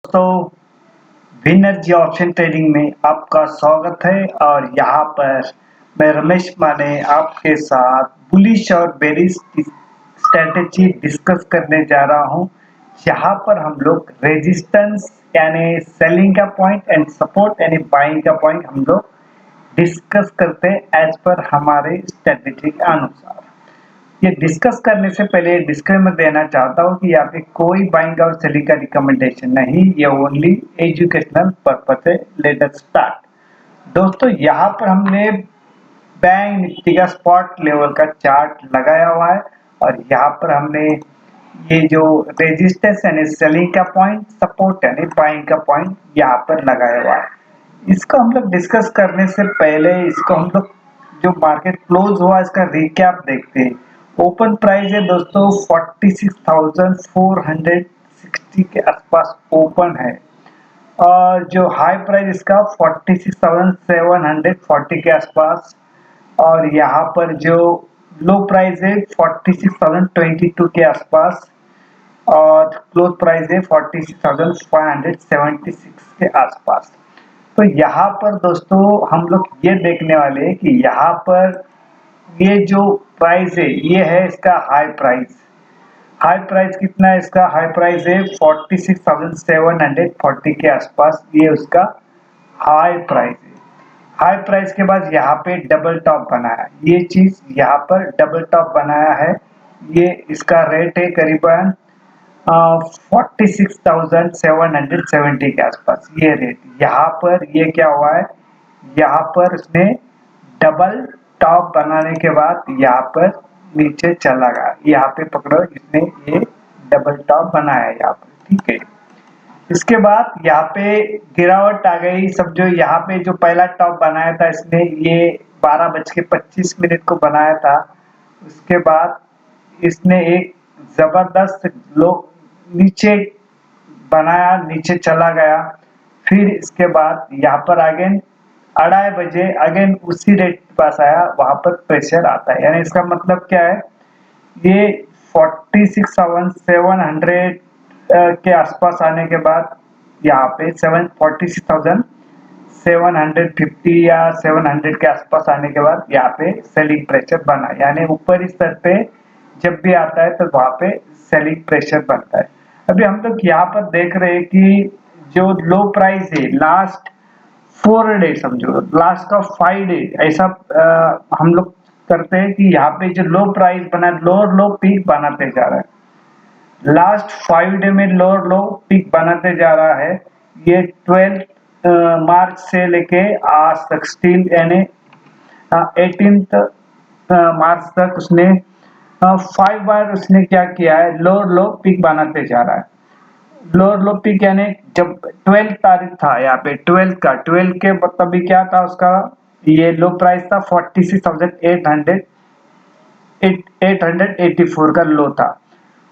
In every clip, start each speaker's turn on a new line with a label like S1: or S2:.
S1: दोस्तों, विनर्जी option trading में आपका स्वागत है और यहाँ पर मैं रमेश माने आपके साथ बुलिश और बेरिश की स्ट्रेटेजी डिस्कस करने जा रहा हूँ। यहाँ पर हम लोग रेजिस्टेंस यानी सेलिंग का पॉइंट एंड सपोर्ट यानी बाइंग का पॉइंट हम लोग डिस्कस करते हैं एज पर हमारे स्ट्रेटेजी के अनुसार। ये डिस्कस करने से पहले डिस्क्लेमर देना चाहता हूँ कि यहाँ पे कोई बाइंग और सेलिंग का रिकमेंडेशन नहीं, ये ओनली एजुकेशनल पर्पस है। Let us start. दोस्तों, यहाँ पर हमने बैंक निफ्टी का स्पॉट लेवल का चार्ट लगाया हुआ है और यहाँ पर हमने ये जो रेजिस्टेंस यानी सेलिंग का पॉइंट, सपोर्ट यानी बाइंग का पॉइंट यहाँ पर लगाया हुआ है। इसको हम लोग डिस्कस करने से पहले इसको हम लोग जो मार्केट क्लोज हुआ इसका रिकैप देखते हैं। ओपन प्राइस है दोस्तों 46,460 के आसपास ओपन है और जो हाई प्राइस इसका 46,740 के आसपास और यहाँ पर जो लो प्राइस है 46,022 के आसपास और क्लोज प्राइस है 46,576 के आसपास। तो यहाँ पर दोस्तों हम लोग ये देखने वाले हैं कि यहाँ पर ये जो प्राइस है ये है इसका हाई प्राइस। हाई प्राइस कितना है इसका? हाई प्राइस है 46,740 के आसपास, ये उसका हाई प्राइस है। हाई प्राइस के बाद यहाँ पे डबल टॉप बनाया, ये चीज यहाँ पर डबल टॉप बनाया है। ये इसका रेट है करीबन 46,770 के आसपास, ये रेट। यहाँ पर ये क्या हुआ है, यहाँ पर उसने डबल टॉप बनाने के बाद यहाँ पर नीचे चला गया। यहाँ पे पकड़ो, इसने ये डबल टॉप बनाया यहाँ पर, ठीक है। इसके बाद यहाँ पे गिरावट आ गई। समझो यहाँ पे जो पहला टॉप बनाया था इसने, ये 12:25 को बनाया था। उसके बाद इसने एक जबरदस्त लो नीचे बनाया, नीचे चला गया। फिर इसके बाद यहाँ पर अगेन 2:30 अगेन उसी रेट के पास आया, वहां पर प्रेशर आता है। यानी इसका मतलब क्या है, ये 46,700 के आसपास आने के बाद यहाँ पे 46,750 या 700 के आसपास आने के बाद यहाँ पे सेलिंग प्रेशर बना। यानी ऊपर इस स्तर पे जब भी आता है तो वहां पे सेलिंग प्रेशर बनता है। अभी हम लोग यहाँ पर देख रहे हैं कि जो लो प्राइस है लास्ट 4 डे, समझो लास्ट का 5 डे, ऐसा हम लोग करते हैं कि यहाँ पे जो लो प्राइस बना, लोअर लो पीक बनाते जा रहा है। लास्ट 5 डे में लोअर लो पीक बनाते जा रहा है। ये 12 मार्च से लेके आज तक स्टील यानी 18 मार्च तक उसने 5 बार उसने क्या किया है, लोअर लो पीक बनाते जा रहा है। लोअर लो पीक यानी जब 12 तारीख था, यहाँ पे 12 के मतलब भी क्या था उसका, ये लो प्राइस था 46,884 का लो था।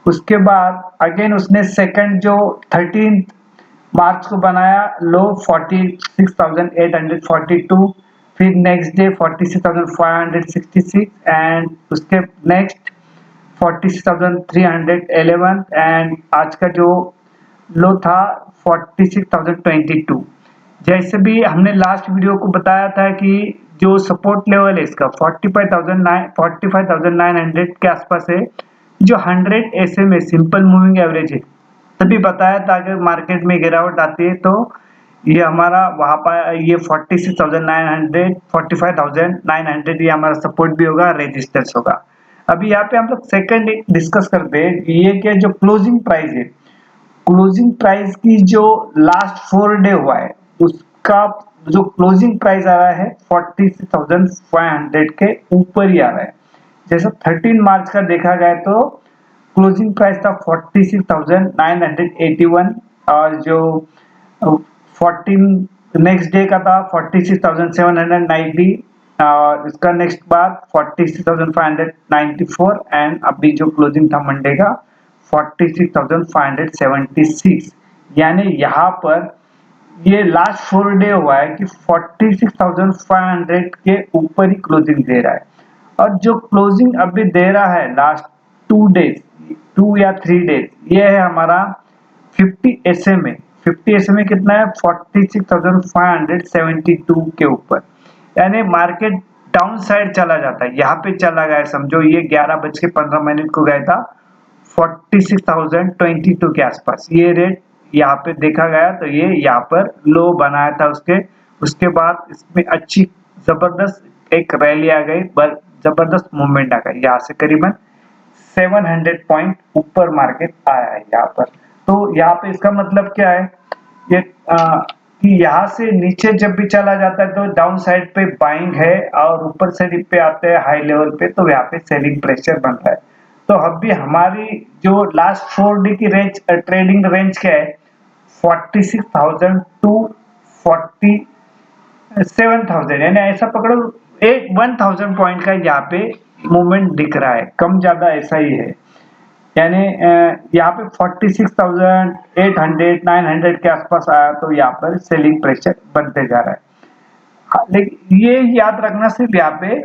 S1: उसके बाद अगेन उसने सेकंड जो 13 मार्च को बनाया लो 46,842, फिर नेक्स्ट डे 46,566 एंड उसके नेक्स्ट 46,311 एंड आज का जो लो था 46,022। जैसे भी हमने लास्ट वीडियो को बताया था कि जो सपोर्ट लेवल है इसका 45,900 के आसपास है, जो 100 SMA सिंपल मूविंग एवरेज है। तभी बताया था अगर मार्केट में गिरावट आती है तो ये हमारा वहां पर ये 46,900 45,900 ये हमारा सपोर्ट भी होगा, रेजिस्टेंस होगा। अभी यहाँ पे हम लोग सेकंड डिस्कस करते हैं, ये क्या जो क्लोजिंग प्राइस है, क्लोजिंग प्राइस की जो लास्ट 4 डे हुआ है उसका जो क्लोजिंग प्राइस आ रहा है 46,500 के ऊपर ही आ रहा है। जैसे 13 मार्च का देखा गया तो क्लोजिंग प्राइस था 46,981 और जो 14 नेक्स्ट डे का था 46,790 और इसका नेक्स्ट बाद 46,594 एंड अभी जो क्लोजिंग था मंडे का 46,576। यानी यहाँ पर ये लास्ट 4 डे हुआ है कि 46,500 के ऊपर ही क्लोजिंग दे रहा है। और जो क्लोजिंग अभी दे रहा है लास्ट 2 डेज 2 या 3 डेज, ये है हमारा 50 SMA 50 SMA कितना है 46,572 के ऊपर, यानी मार्केट डाउन साइड चला जाता है। यहाँ पे चला गया, समझो ये 11:15 को गया था 46,022 के आसपास, ये रेट यहाँ पे देखा गया, तो ये यहाँ पर लो बनाया था उसके बाद इसमें अच्छी जबरदस्त एक रैली आ गई, जबरदस्त मूवमेंट आ गई, यहाँ से करीबन 700 पॉइंट ऊपर मार्केट आया है यहाँ पर। तो यहाँ पे इसका मतलब क्या है, ये कि यहाँ से नीचे जब भी चला जाता है तो डाउन साइड पे बाइंग है, और ऊपर साइड पे आते हैं हाई लेवल पे तो यहाँ पे सेलिंग प्रेशर बन रहा है। तो अब भी हमारी जो लास्ट 4 डे की रेंज ट्रेडिंग रेंज क्या है 46,000 टू 47,000, यानी ऐसा पकड़ो एक 1,000 पॉइंट का यहाँ पे मूवमेंट दिख रहा है, कम ज्यादा ऐसा ही है। यानी यहाँ पे 46,800 900 के आसपास आया, तो यहाँ पर सेलिंग प्रेशर बनते जा रहा है। हाँ, लेकिन ये याद रखना सिर्फ यहाँ पे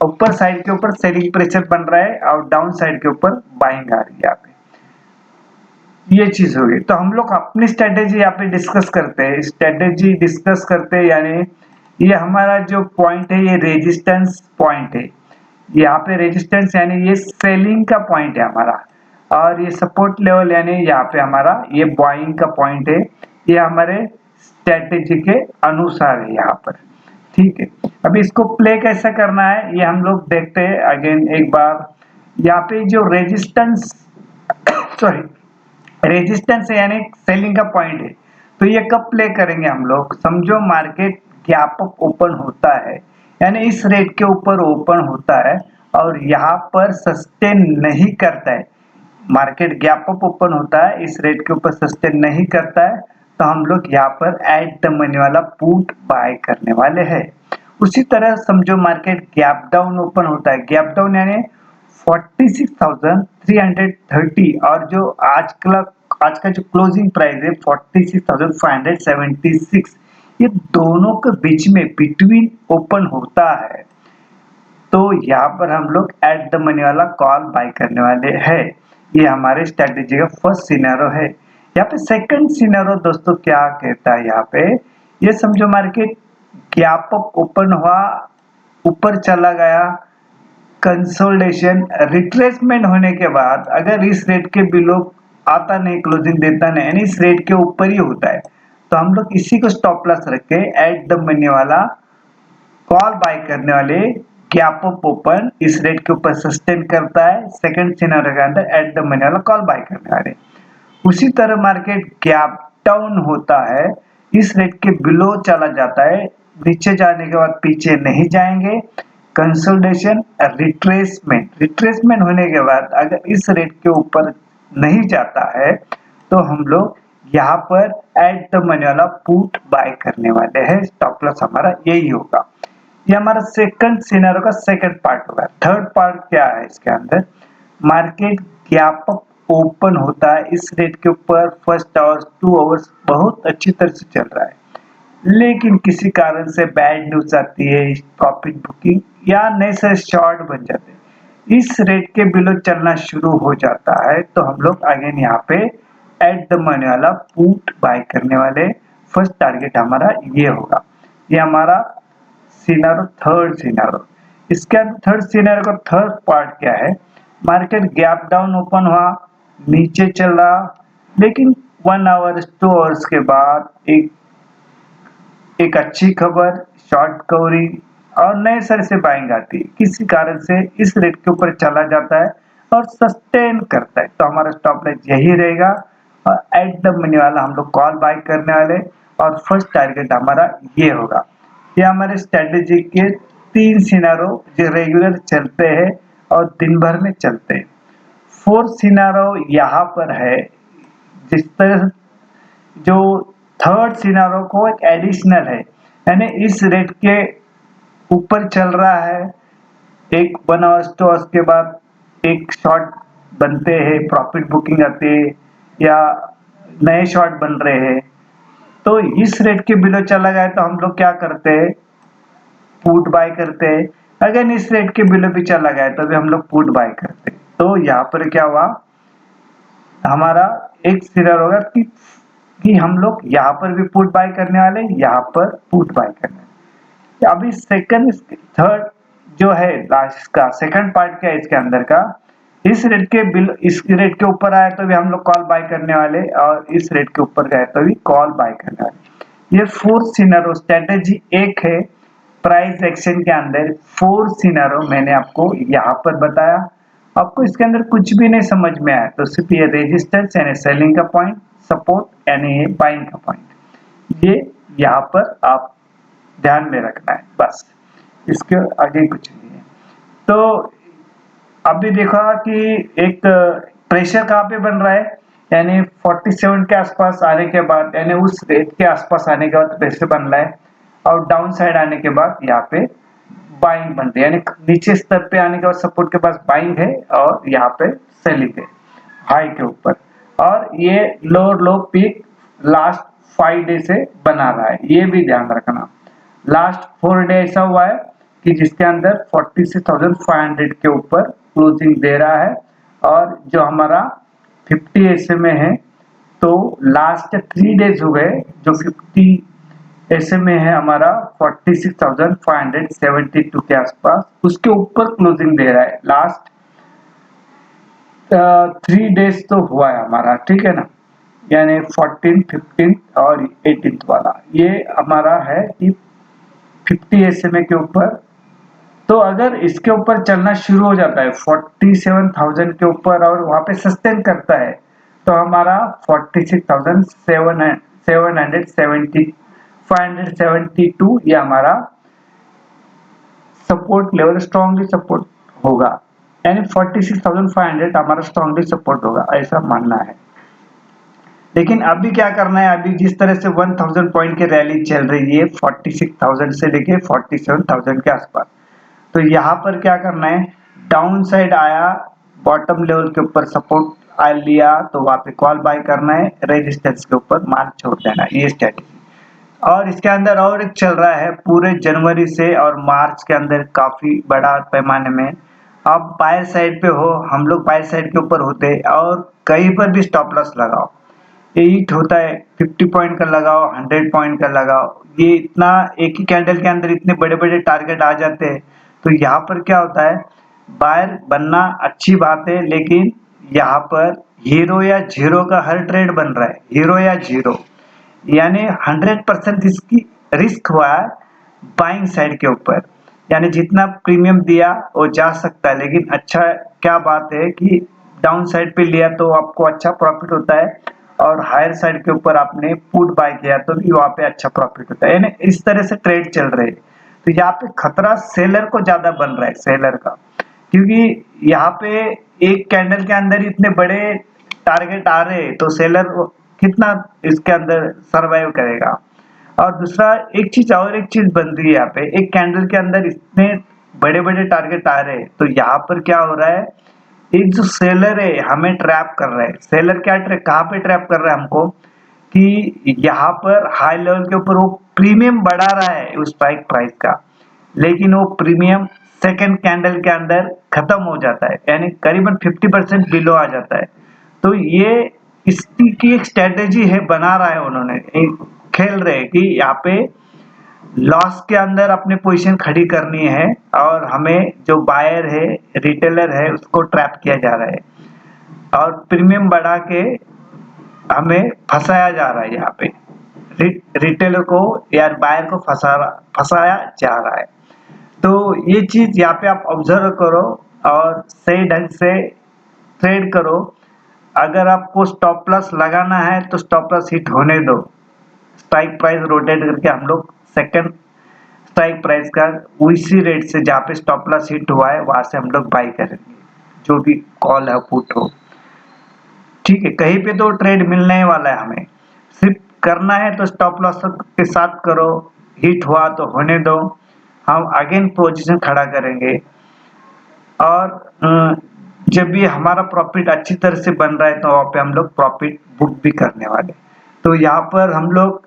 S1: ऊपर साइड के ऊपर सेलिंग प्रेशर बन रहा है और डाउन साइड के ऊपर बाइंग आ रही है यहाँ पे, ये चीज होगी। तो हम लोग अपनी स्ट्रेटेजी यहाँ पे डिस्कस करते हैं, स्ट्रेटेजी डिस्कस करते हैं, यानी ये हमारा जो पॉइंट है ये रेजिस्टेंस पॉइंट है, यहाँ पे रेजिस्टेंस यानी ये सेलिंग का पॉइंट है हमारा, और ये सपोर्ट लेवल यानी यहाँ पे हमारा ये बाइंग का पॉइंट है। ये हमारे स्ट्रेटेजी के अनुसार है यहाँ पर, ठीक है। अभी इसको प्ले कैसे करना है ये हम लोग देखते हैं अगेन एक बार। यहाँ पे जो रेजिस्टेंस सॉरी रेजिस्टेंस है यानी सेलिंग का पॉइंट है, तो ये कब प्ले करेंगे हम लोग, समझो मार्केट गैप अप ओपन होता है, यानी इस रेट के ऊपर ओपन होता है और यहाँ पर सस्टेन नहीं करता है, मार्केट गैप अप ओपन होता है इस रेट के ऊपर सस्टेन नहीं करता है, तो हम लोग यहाँ पर एट द मनी वाला पुट बाय करने वाले हैं। उसी तरह समझो मार्केट गैप डाउन ओपन होता है, गैप डाउन यानी 46,330, और जो आज का जो क्लोजिंग प्राइस है 46,576, ये दोनों के बीच में बिटवीन ओपन होता है, तो यहाँ पर हम लोग एट द मनी वाला कॉल बाय करने वाले हैं। ये हमारे स्ट्रेटेजी का फर्स्ट सिनेरियो है। यहाँ पे सेकंड सिनेरियो दोस्तों क्या कहता है, यहाँ पे ये समझो मार्केट गैप अप ओपन हुआ, ऊपर चला गया, कंसोलिडेशन रिट्रेसमेंट होने के बाद अगर इस रेट के बिलो आता नहीं, क्लोजिंग देता नहीं, यानी इस रेट के ऊपर ही होता है, तो हम लोग इसी को स्टॉप लॉस रख के एट द मनी वाला कॉल बाय करने वाले, गैप अप ओपन इस रेट के ऊपर सस्टेन करता है, सेकंड सिनेरियो के अंदर एट द मनी वाला कॉल बाय करने वाले। उसी तरह मार्केट गैप डाउन होता है, इस रेट के बिलो चला जाता है, नीचे जाने के बाद पीछे नहीं जाएंगे, कंसोलिडेशन रिट्रेसमेंट होने के बाद अगर इस रेट के ऊपर नहीं जाता है, तो हम लोग यहाँ पर एट द मनी वाला पुट बाय करने वाले हैं, स्टॉप लॉस हमारा यही होगा। ये हमारा सेकंड सिनेरियो का सेकंड पार्ट होगा। थर्ड पार्ट क्या है इसके अंदर, मार्केट गैप अप ओपन होता है इस रेट के ऊपर, फर्स्ट आवर्स 2 आवर्स बहुत अच्छी तरह से चल रहा है, लेकिन किसी कारण से बैड न्यूज आती है, प्रॉफिट बुकिंग या नए से शॉर्ट बन जाते हैं, इस रेट के बिलो चलना शुरू हो जाता है, तो हम लोग अगेन यहाँ पे एट द मनी वाला पुट बाय करने वाले। फर्स्ट टारगेट हमारा ये होगा, ये हमारा सिनेरियो थर्ड सिनेरियो। इसके अंदर थर्ड सिनेरियो का थर्ड पार्ट क्या है, मार्केट गैप डाउन ओपन हुआ, नीचे चल रहा, लेकिन 1 आवर्स 2 आवर्स के बाद एक अच्छी खबर, शॉर्ट कवरिंग और नए सर से बाइंग आती है, किसी कारण से इस रेट के ऊपर चला जाता है और सस्टेन करता है, तो हमारा स्टॉप लॉस यही रहेगा और एट द मनी वाला हम लोग कॉल बाय करने वाले, और फर्स्ट टारगेट हमारा ये होगा। ये हमारे स्ट्रेटेजी के 3 सिनेरियो जो रेगुलर चलते हैं और दिन भर में चलते हैं। फोर्थ सिनेरियो यहाँ पर है, जिस तरह जो थर्ड सिनेरियो को एक एडिशनल है, यानी इस रेट के ऊपर चल रहा है, एक 1 आवर्स 2 आवर्स के बाद एक शॉर्ट बनते हैं, प्रॉफिट बुकिंग आती है या नए शॉर्ट बन रहे हैं, तो इस रेट के बिलो चला गया तो हम लोग क्या करते हैं, पुट बाय करते हैं। अगर इस रेट के बिलो भी चला गया तो भी हम लोग पुट बाय करते हैं। तो यहाँ पर क्या हुआ, हमारा एक सिनेरियो होगा कि कि हम लोग यहाँ पर भी पुट बाय करने वाले, यहाँ पर पुट बाय करने वाले। अभी सेकंड थर्ड जो है लास्ट का सेकंड पार्ट क्या है इसके अंदर का, इस रेट के ऊपर आए तो भी हम लोग कॉल बाय करने वाले, और इस रेट के ऊपर गए तो भी कॉल बाय करने वाले। ये 4 सिनेरियो स्ट्रेटेजी एक है प्राइस एक्शन के अंदर। 4 सिनेरियो मैंने आपको यहाँ पर बताया। आपको इसके अंदर कुछ भी नहीं समझ में आया तो सिर्फ ये रेजिस्टेंस यानी सेलिंग का पॉइंट, सपोर्ट यानी ये बाइंग का पॉइंट, ये यहाँ पर आप ध्यान में रखना है बस, इसके आगे कुछ नहीं है। तो अभी देखा कि एक प्रेशर कहाँ पे बन रहा है, यानी 47 के आसपास आने के बाद, यानी उस रेट के आसपास आने के बाद प्रेशर बन रहा है, और डाउन साइड आने के बाद यहाँ पे बाइंग बन रही है, यानी नीचे स्तर पे आने के बाद सपोर्ट के पास बाइंग है और यहाँ पे सेलिंग है हाई के ऊपर। और ये लोअर लो पीक लास्ट 5 डे से बना रहा है, ये भी ध्यान रखना। लास्ट 4 डे ऐसा हुआ है कि जिसके अंदर 46,500 के ऊपर क्लोजिंग दे रहा है, और जो हमारा 50 SMA है, तो लास्ट 3 डेज हो गए जो 50 SMA है हमारा 46,572 के आसपास, उसके ऊपर क्लोजिंग दे रहा है। लास्ट 3 डेज तो हुआ है हमारा, ठीक है ना, यानी 14, 15 और 18 वाला ये हमारा है कि 50 SMA के ऊपर। तो अगर इसके ऊपर चलना शुरू हो जाता है 47,000 के ऊपर और वहां पे सस्टेन करता है, तो हमारा 46,572 ये हमारा सपोर्ट लेवल स्ट्रॉन्गली सपोर्ट होगा, यानी 46,500 हमारा स्ट्रॉन्गली सपोर्ट होगा, ऐसा मानना है। लेकिन अभी क्या करना है, अभी जिस तरह से 1000 पॉइंट की रैली चल रही है 46,000 से लेके 47,000 के आसपास, तो यहाँ पर क्या करना है, डाउन साइड आया, बॉटम लेवल के ऊपर सपोर्ट आ लिया तो वहां पे कॉल बाय करना है, रेजिस्टेंस के ऊपर माल छोड़ देना है, ये स्ट्रेटेजी। और इसके अंदर और एक चल रहा है पूरे जनवरी से और मार्च के अंदर काफी बड़ा पैमाने में। आप बायर साइड पे हो, हम लोग बायर साइड के ऊपर होते हैं, और कहीं पर भी स्टॉप लॉस लगाओ, ये हिट होता है 50 पॉइंट का लगाओ, 100 पॉइंट का लगाओ, ये इतना एक ही कैंडल के अंदर इतने बड़े बड़े टारगेट आ जाते हैं। तो यहाँ पर क्या होता है, बायर बनना अच्छी बात है, लेकिन यहाँ पर हीरो या जीरो का हर ट्रेड बन रहा है, हीरो या जीरो, यानी 100% इसकी रिस्क हुआ है बाइंग साइड के ऊपर, यानी जितना प्रीमियम दिया वो जा सकता है, लेकिन अच्छा क्या बात है कि डाउन साइड पे लिया तो आपको अच्छा प्रॉफिट होता है, और हायर साइड के ऊपर आपने पुट बाय किया तो भी वहां पे अच्छा प्रॉफिट होता है, यानी इस तरह से ट्रेड चल रहे हैं। तो यहाँ पे खतरा सेलर को ज्यादा बन रहा है, सेलर का, क्योंकि यहाँ पे एक कैंडल के अंदर इतने बड़े टारगेट आ रहे हैं, तो सेलर कितना इसके अंदर सरवाइव करेगा। और दूसरा एक चीज बन रही है, यहाँ पे एक कैंडल के अंदर इतने बड़े बड़े टारगेट आ रहे हैं, तो यहाँ पर क्या हो रहा है, एक जो सेलर है हमें ट्रैप कर रहा है। सेलर क्या ट्रैप, कहाँ पे ट्रैप कर रहा है हमको, कि यहाँ पर हाई लेवल के ऊपर वो प्रीमियम बढ़ा रहा है उस स्ट्राइक प्राइस का, लेकिन वो प्रीमियम सेकंड कैंडल के अंदर खत्म हो जाता है, यानी करीबन 50% बिलो आ जाता है। तो ये इसकी की एक स्ट्रेटेजी है, बना रहा है उन्होंने, खेल रहे हैं कि यहाँ पे लॉस के अंदर अपनी पोजीशन खड़ी करनी है, और हमें जो बायर है, रिटेलर है, उसको ट्रैप किया जा रहा है, और प्रीमियम बढ़ा के हमें फंसाया जा रहा है। यहाँ पे रिटेलर को या बायर को फंसाया जा रहा है। तो ये चीज यहाँ पे आप ऑब्जर्व करो और सही ढंग से ट्रेड करो। अगर आपको स्टॉप लॉस लगाना है तो स्टॉप लॉस हिट होने दो, स्ट्राइक प्राइस रोटेट करके हम लोग सेकंड स्ट्राइक प्राइस का उसी रेट से जहाँ पे स्टॉप लॉस हिट हुआ है वहां से हम लोग बाई करेंगे, जो भी कॉल है पुट हो, ठीक है। कहीं पे तो ट्रेड मिलने वाला है, हमें सिर्फ करना है तो स्टॉप लॉस के साथ करो, हिट हुआ तो होने दो, हम अगेन पोजीशन खड़ा करेंगे, और जब भी हमारा प्रॉफिट अच्छी तरह से बन रहा है तो वहाँ पे हम लोग प्रॉफिट बुक भी करने वाले। तो यहाँ पर हम लोग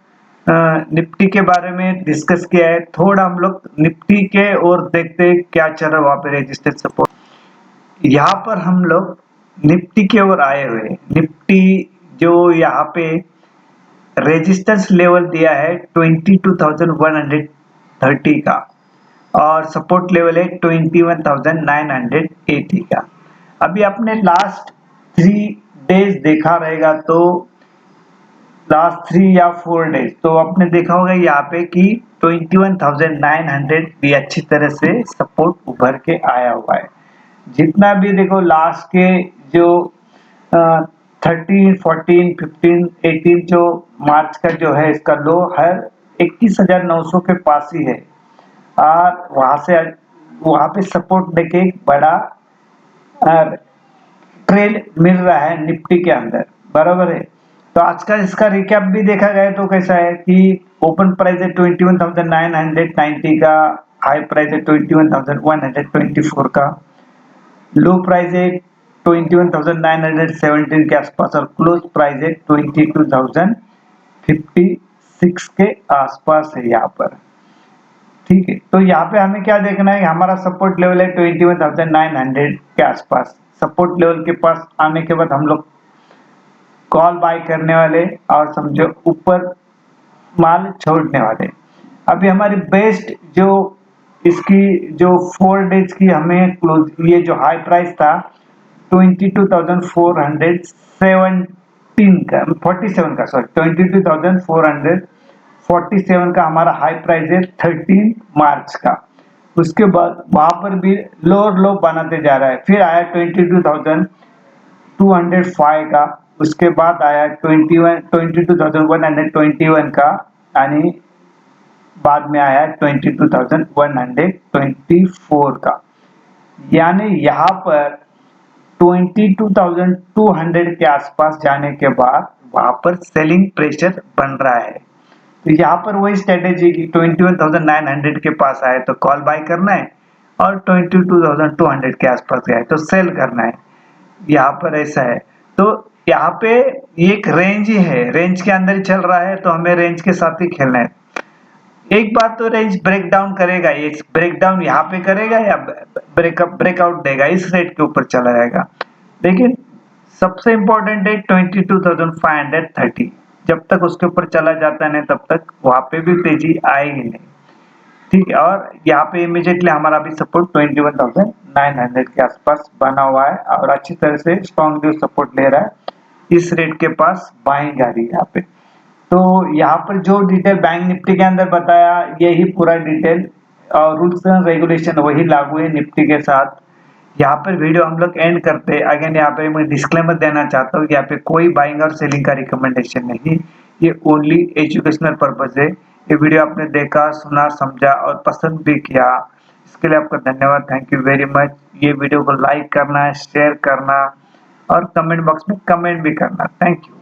S1: निफ्टी के बारे में डिस्कस किया है, थोड़ा हम लोग निफ्टी के और देखते हैं क्या चल रहा है वहाँ पे रेजिस्टेंस सपोर्ट। यहाँ पर हम लोग निफ्टी की ओर आए हुए, निफ्टी जो यहाँ पे रेजिस्टेंस लेवल दिया है 22,130 का और सपोर्ट लेवल है 21,980 का। अभी आपने लास्ट 3 डेज देखा रहेगा तो लास्ट 3 या 4 डेज तो आपने देखा होगा यहाँ पे कि 21,900 भी अच्छी तरह से सपोर्ट उभर के आया हुआ है। जितना भी देखो लास्ट के जो 13, 14, 15, 18 जो मार्च का जो है इसका लो हर 21,900 के पास ही है और वहां पे सपोर्ट देके एक बड़ा ट्रेड मिल रहा है निफ्टी के अंदर, बराबर है। तो आज का इसका रिकैप भी देखा गया तो कैसा है कि ओपन प्राइस है 21,990 का, हाई प्राइस है 21,124 का, लो प्राइस है 21,917 के आसपास और क्लोज प्राइस है 22,056 के आसपास है यहाँ पर। ठीक है, तो यहाँ पे हमें क्या देखना है, हमारा सपोर्ट लेवल है 21,900 के आसपास। सपोर्ट लेवल के पास आने के बाद हम लोग कॉल बाय करने वाले और समझो ऊपर माल छोड़ने वाले। अभी हमारी बेस्ट जो इसकी जो 4 डेज की हमें क्लोज ये जो हाई प्राइस था 22,417 का 47 का सॉरी 22,447 का हमारा हाई प्राइस है 13 मार्च का। उसके बाद वहां पर भी लोअर लो बनाते जा रहा है, फिर आया 22,205 का, उसके बाद आया 22,121 का यानी बाद में आया 22,124 का। यानी यहाँ पर 22,200 के आसपास जाने के बाद वहां पर सेलिंग प्रेशर बन रहा है। तो यहाँ पर वही स्ट्रेटेजी की 21,900 के पास आए तो कॉल बाय करना है और 22,200 के आसपास गए तो सेल करना है। यहाँ पर ऐसा है, तो यहाँ पे एक रेंज ही है, रेंज के अंदर ही चल रहा है तो हमें रेंज के साथ ही खेलना है। एक बार तो रेंज ब्रेक डाउन करेगा, ये ब्रेक डाउन यहाँ पे करेगा या ब्रेकआउट देगा, इस रेट के ऊपर चला जाएगा। लेकिन सबसे इंपॉर्टेंट है 22,530, जब तक उसके ऊपर चला जाता नहीं तब तक वहां पे भी तेजी आएगी नहीं। ठीक है, और यहाँ पे इमीडिएटली हमारा भी सपोर्ट 21,900 के आसपास बना हुआ है और अच्छी तरह से स्ट्रॉन्गली सपोर्ट ले रहा है। इस रेट के पास बाइंग आ रही है यहाँ पे। तो यहाँ पर जो डिटेल बैंक निफ्टी के अंदर बताया यही पूरा डिटेल और रूल्स एंड रेगुलेशन वही लागू है निफ्टी के साथ। यहाँ पर वीडियो हम लोग एंड करते हैं। अगेन यहाँ पे मैं डिस्क्लेमर देना चाहता हूँ, यहाँ पे कोई बाइंग और सेलिंग का रिकमेंडेशन नहीं, ये ओनली एजुकेशनल पर्पज है। ये वीडियो आपने देखा, सुना, समझा और पसंद भी किया, इसके लिए आपका धन्यवाद, थैंक यू वेरी मच। ये वीडियो को लाइक करना, शेयर करना और कमेंट बॉक्स में कमेंट भी करना। Thank you.